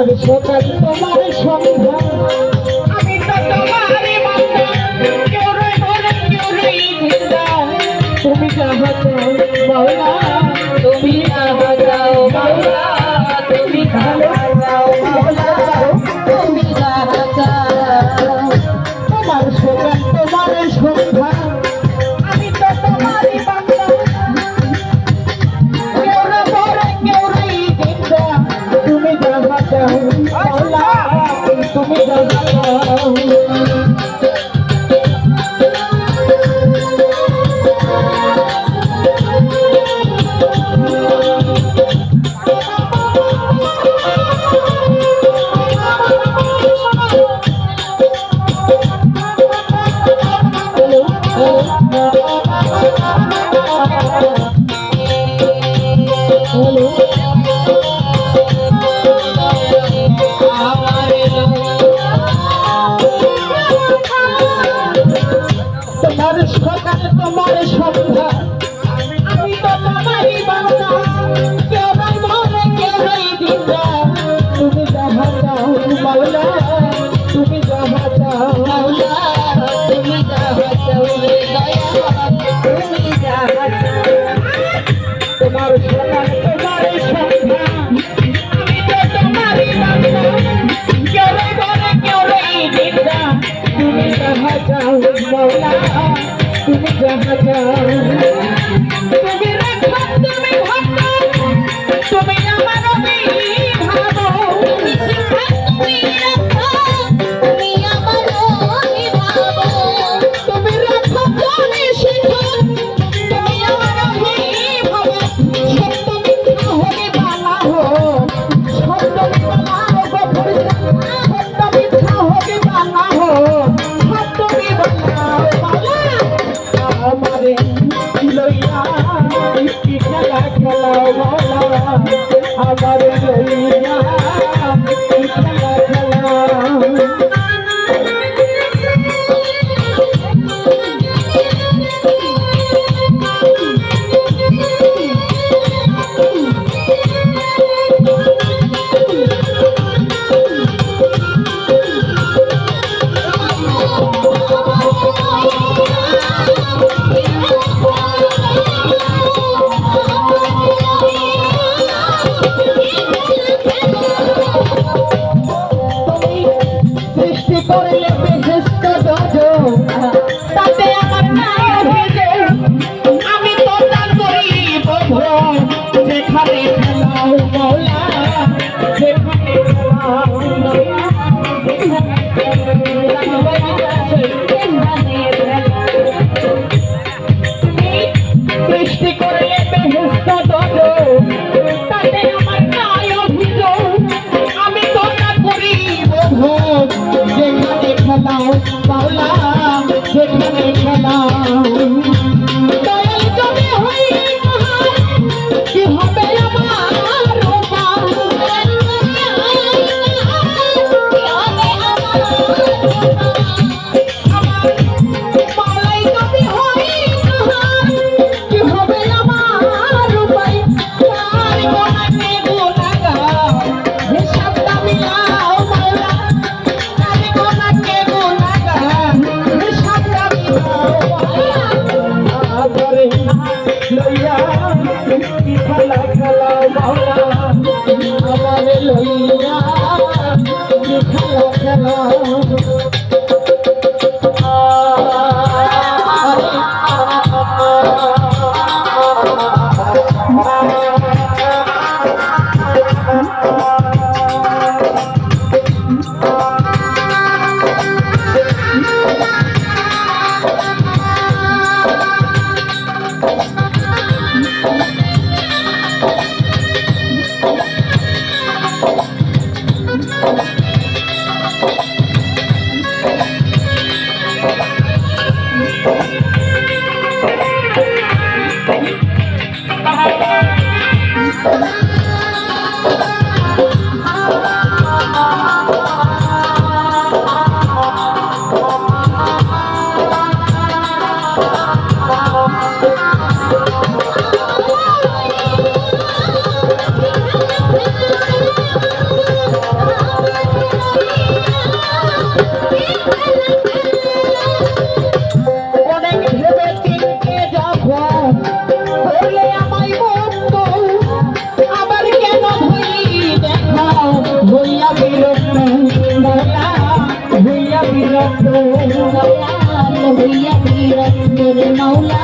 তোমার সকাল তোমার সন্ধ্যা আমি তো তোমারই বান্দা কেউ রে বলে কেউ রে জিন্দা তুমি যাহা চাও মাওলা তুমি যাহা চাও মাওলা তুমি ভালো চাও মাওলা তুমি যাহা চাও তোমার সকাল তোমার সন্ধ্যা আমি তো তোমারই বান্দা কেউ রে বলে কেউ রে জিন্দা তুমি যাহা চাও মাওলা তুমি যাহা চাও তোমার সকাল তোমার সন্ধ্যা আমি তো তোমারই বান্দা কেউ মরে কেউ জিন্দা তুমি যাহা চাও মাওলা তুমি যাহা চাও মাওলা তুমি যাহা চাও রে দয়া তুমি যাহা চাও তোমার সকাল তোমার সন্ধ্যা আমি তো তোমারই বান্দা কেউ মরে কেউ জিন্দা তুমি যাহা চাও মাওলা তুমি যাহা চাও তুমি রাখো তুমি ভাবো তুমি আমার ভাবো তুমি রাখো তুমি আমার ভাবো তুমি রাখো তুমি শিখো তুমি আমার ভাবো সত্য মিথ্যা হলে বালা হো সত্য মিথ্যা সত্য মিথ্যা হলে বালা হো সত্য বিবালা আমারে লইয়া কি খেলা খেলাও মাওলা আমারে লইয়া কি খেলা খেলাও করলে বেহেশত দজো তাতে আমার নাই অভিযোগ আমি তো দান করি প্রভু যেখানে খেলাও মাওলা যেখানে খেলাও সৃষ্টি করলে বেহেশত দজো তাতে আমার নাই অভিযোগ আমি তো দান করি প্রভু যেখানে খেলাও মাওলা যেখানে খেলাও দয়াল তুমি হই কি হবে আমার মাওলাই তুমি হই কি হবে আমার উপায় তার গোনাকে গোনাগাও হিসাবটা মিলাও মাওলা লইয়া কি খেলা খেলাও মাওলা আমারে লইয়া কি খেলা খেলাও মেরে মাওলা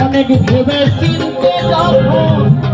অনেক ভেবে চিনতে যখন